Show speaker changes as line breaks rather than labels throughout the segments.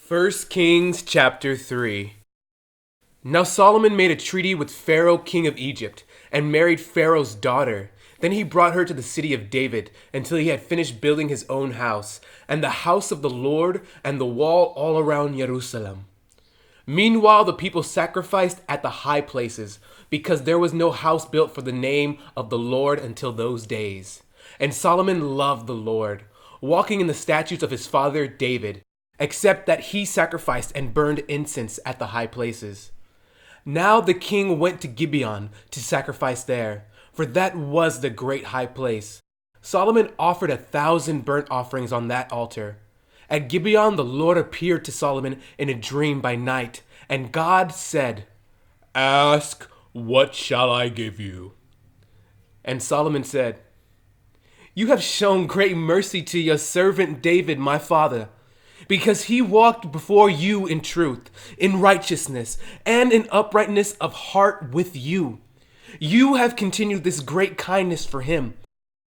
First Kings chapter 3. Now Solomon made a treaty with Pharaoh king of Egypt and married Pharaoh's daughter. Then he brought her to the city of David until he had finished building his own house, and the house of the Lord, and the wall all around Jerusalem. Meanwhile the people sacrificed at the high places, because there was no house built for the name of the Lord until those days. And Solomon loved the Lord, walking in the statutes of his father David, except that he sacrificed and burned incense at the high places. Now the king went to Gibeon to sacrifice there, for that was the great high place. Solomon offered 1,000 burnt offerings on that altar. At Gibeon the Lord appeared to Solomon in a dream by night, and God said, "Ask, what shall I give you?" And Solomon said, "You have shown great mercy to your servant David my father, because he walked before you in truth, in righteousness, and in uprightness of heart with you. You have continued this great kindness for him,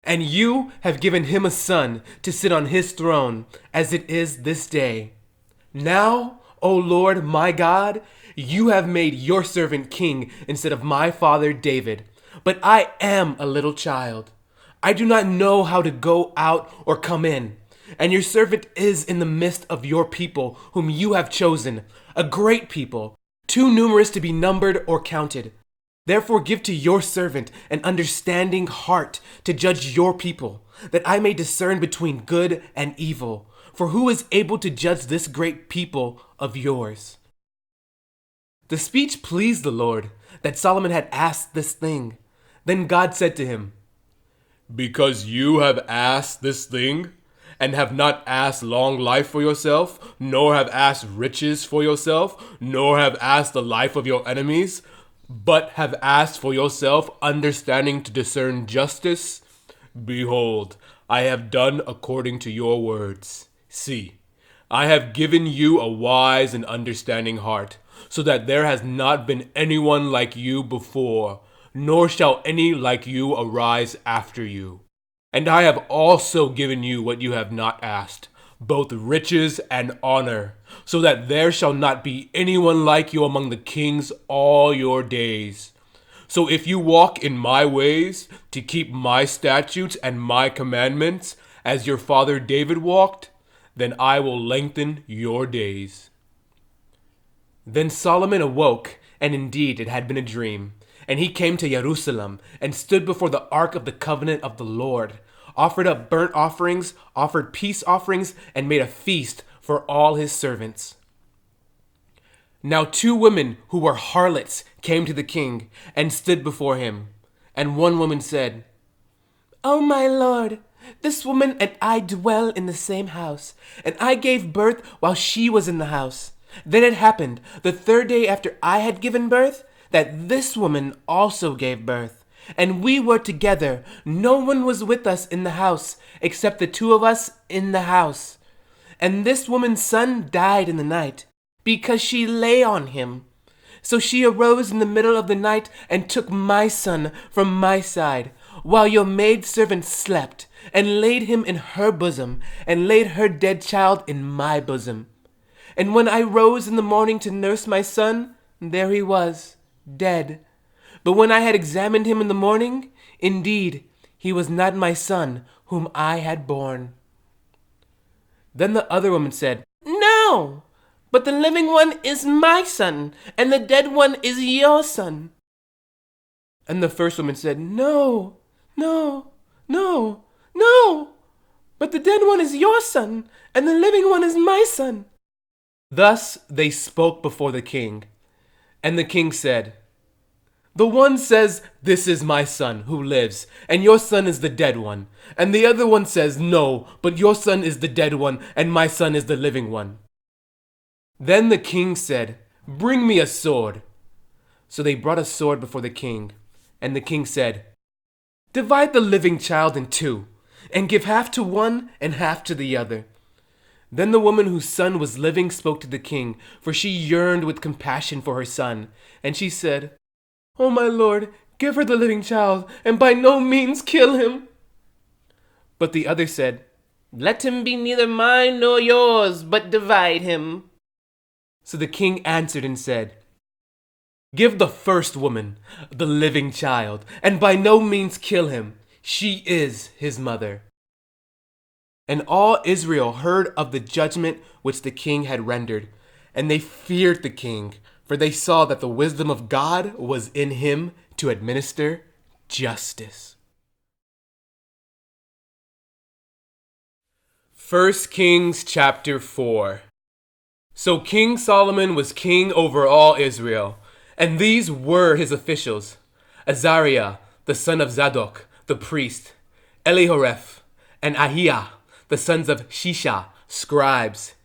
and you have given him a son to sit on his throne, as it is this day. Now, O Lord my God, you have made your servant king instead of my father David, but I am a little child. I do not know how to go out or come in. And your servant is in the midst of your people, whom you have chosen, a great people, too numerous to be numbered or counted. Therefore give to your servant an understanding heart to judge your people, that I may discern between good and evil. For who is able to judge this great people of yours?" The speech pleased the Lord, that Solomon had asked this thing. Then God said to him, "Because you have asked this thing, and have not asked long life for yourself, nor have asked riches for yourself, nor have asked the life of your enemies, but have asked for yourself understanding to discern justice, behold, I have done according to your words. See, I have given you a wise and understanding heart, so that there has not been anyone like you before, nor shall any like you arise after you. And I have also given you what you have not asked, both riches and honor, so that there shall not be anyone like you among the kings all your days. So if you walk in my ways, to keep my statutes and my commandments, as your father David walked, then I will lengthen your days." Then Solomon awoke, and indeed it had been a dream. And he came to Jerusalem, and stood before the ark of the covenant of the Lord, offered up burnt offerings, offered peace offerings, and made a feast for all his servants. Now 2 women who were harlots came to the king, and stood before him. And one woman said, "O my lord, this woman and I dwell in the same house, and I gave birth while she was in the house. Then it happened, the 3rd day after I had given birth, that this woman also gave birth. And we were together. No one was with us in the house, except the 2 of us in the house. And this woman's son died in the night, because she lay on him. So she arose in the middle of the night and took my son from my side, while your maidservant slept, and laid him in her bosom, and laid her dead child in my bosom. And when I rose in the morning to nurse my son, there he was, dead. But when I had examined him in the morning, indeed, he was not my son whom I had born." Then the other woman said, "No, but the living one is my son, and the dead one is your son." And the first woman said, "No, no, no, no, but the dead one is your son, and the living one is my son." Thus they spoke before the king. And the king said, "The one says, 'This is my son who lives, and your son is the dead one.' And the other one says, 'No, but your son is the dead one, and my son is the living one.'" Then the king said, "Bring me a sword." So they brought a sword before the king. And the king said, "Divide the living child in 2, and give half to one and half to the other." Then the woman whose son was living spoke to the king, for she yearned with compassion for her son. And she said, "O my lord, give her the living child, and by no means kill him." But the other said, "Let him be neither mine nor yours, but divide him." So the king answered and said, "Give the first woman the living child, and by no means kill him. She is his mother." And all Israel heard of the judgment which the king had rendered, and they feared the king, for they saw that the wisdom of God was in him to administer justice. 1 Kings chapter 4. So King Solomon was king over all Israel, and these were his officials: Azariah, the son of Zadok, the priest; Elihoreph, and Ahiah, the sons of Shisha, scribes;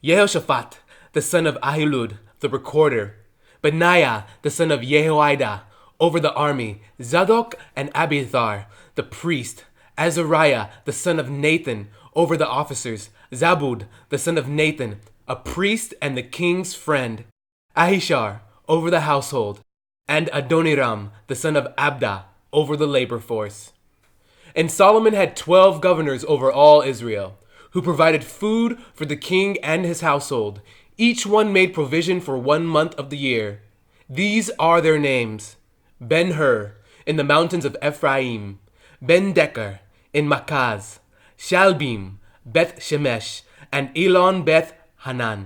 Jehoshaphat, the son of Ahilud, the recorder; Benaiah, the son of Jehoiada, over the army; Zadok and Abiathar, the priest; Azariah, the son of Nathan, over the officers; Zabud, the son of Nathan, a priest and the king's friend; Ahishar, over the household; and Adoniram, the son of Abda, over the labor force. And Solomon had 12 governors over all Israel, who provided food for the king and his household. Each one made provision for 1 month of the year. These are their names: Ben-Hur, in the mountains of Ephraim; Ben-Decker, in Makaz; Shalbim, Beth-Shemesh, and Elon-Beth-Hanan;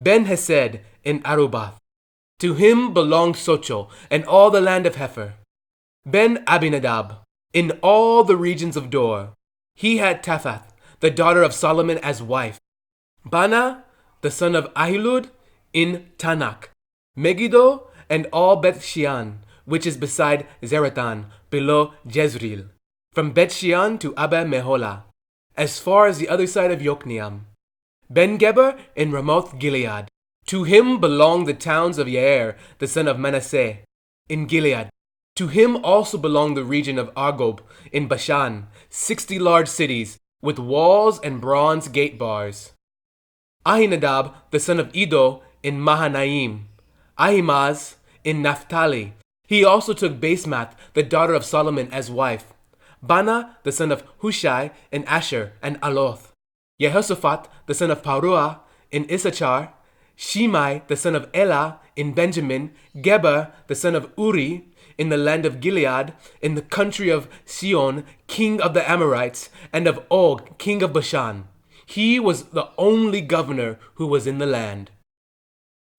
Ben-Hesed, in Arubath. To him belonged Socho and all the land of Hepher; Ben-Abinadab, in all the regions of Dor. He had Taphath, the daughter of Solomon, as wife; Bana, the son of Ahilud, in Tanakh; Megiddo, and all Beth-Shean, which is beside Zeretan, below Jezreel, from Beth-Shean to Abba-Meholah, as far as the other side of Yokneam; Ben-Geber, in Ramoth Gilead. To him belonged the towns of Yair, the son of Manasseh, in Gilead. To him also belonged the region of Argob in Bashan, 60 large cities, with walls and bronze gate bars; Ahinadab, the son of Iddo, in Mahanaim; Ahimaaz, in Naphtali. He also took Basemath, the daughter of Solomon, as wife; Bana, the son of Hushai, in Asher and Aloth; Jehoshaphat, the son of Paruah, in Issachar; Shimei, the son of Elah, in Benjamin; Geber, the son of Uri, in the land of Gilead, in the country of Sihon, king of the Amorites, and of Og, king of Bashan. He was the only governor who was in the land.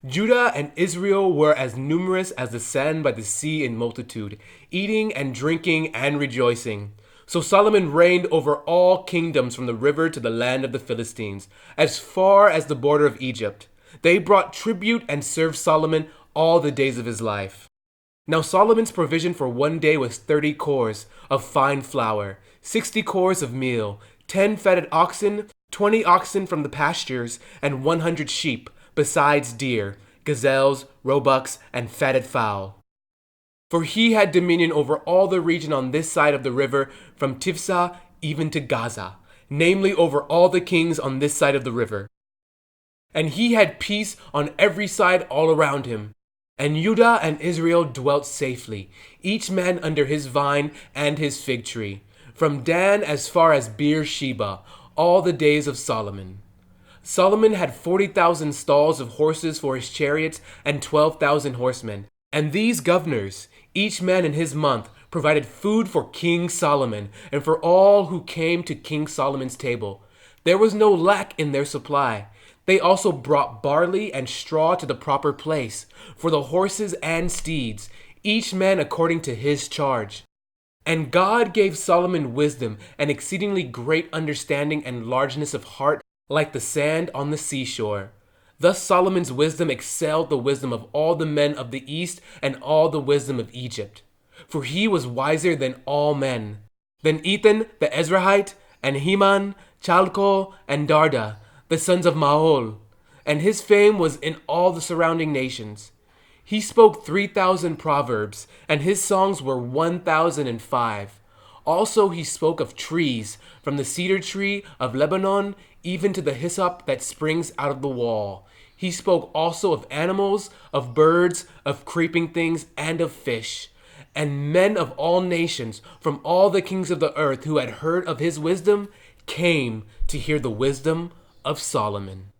Judah and Israel were as numerous as the sand by the sea in multitude, eating and drinking and rejoicing. So Solomon reigned over all kingdoms from the river to the land of the Philistines, as far as the border of Egypt. They brought tribute and served Solomon all the days of his life. Now Solomon's provision for 1 day was 30 cors of fine flour, 60 cors of meal, 10 fatted oxen, 20 oxen from the pastures, and 100 sheep, besides deer, gazelles, roebucks, and fatted fowl. For he had dominion over all the region on this side of the river, from Tifsah even to Gaza, namely over all the kings on this side of the river. And he had peace on every side all around him. And Judah and Israel dwelt safely, each man under his vine and his fig tree, from Dan as far as Beersheba, all the days of Solomon. Solomon had 40,000 stalls of horses for his chariots and 12,000 horsemen. And these governors, each man in his month, provided food for King Solomon and for all who came to King Solomon's table. There was no lack in their supply. They also brought barley and straw to the proper place, for the horses and steeds, each man according to his charge. And God gave Solomon wisdom and exceedingly great understanding and largeness of heart, like the sand on the seashore. Thus Solomon's wisdom excelled the wisdom of all the men of the east and all the wisdom of Egypt. For he was wiser than all men, than Ethan the Ezrahite, and Heman, Chalco, and Darda, the sons of Mahol, and his fame was in all the surrounding nations. He spoke 3,000 proverbs, and his songs were 1,005. Also he spoke of trees, from the cedar tree of Lebanon, even to the hyssop that springs out of the wall. He spoke also of animals, of birds, of creeping things, and of fish. And men of all nations, from all the kings of the earth who had heard of his wisdom, came to hear the wisdom of Solomon.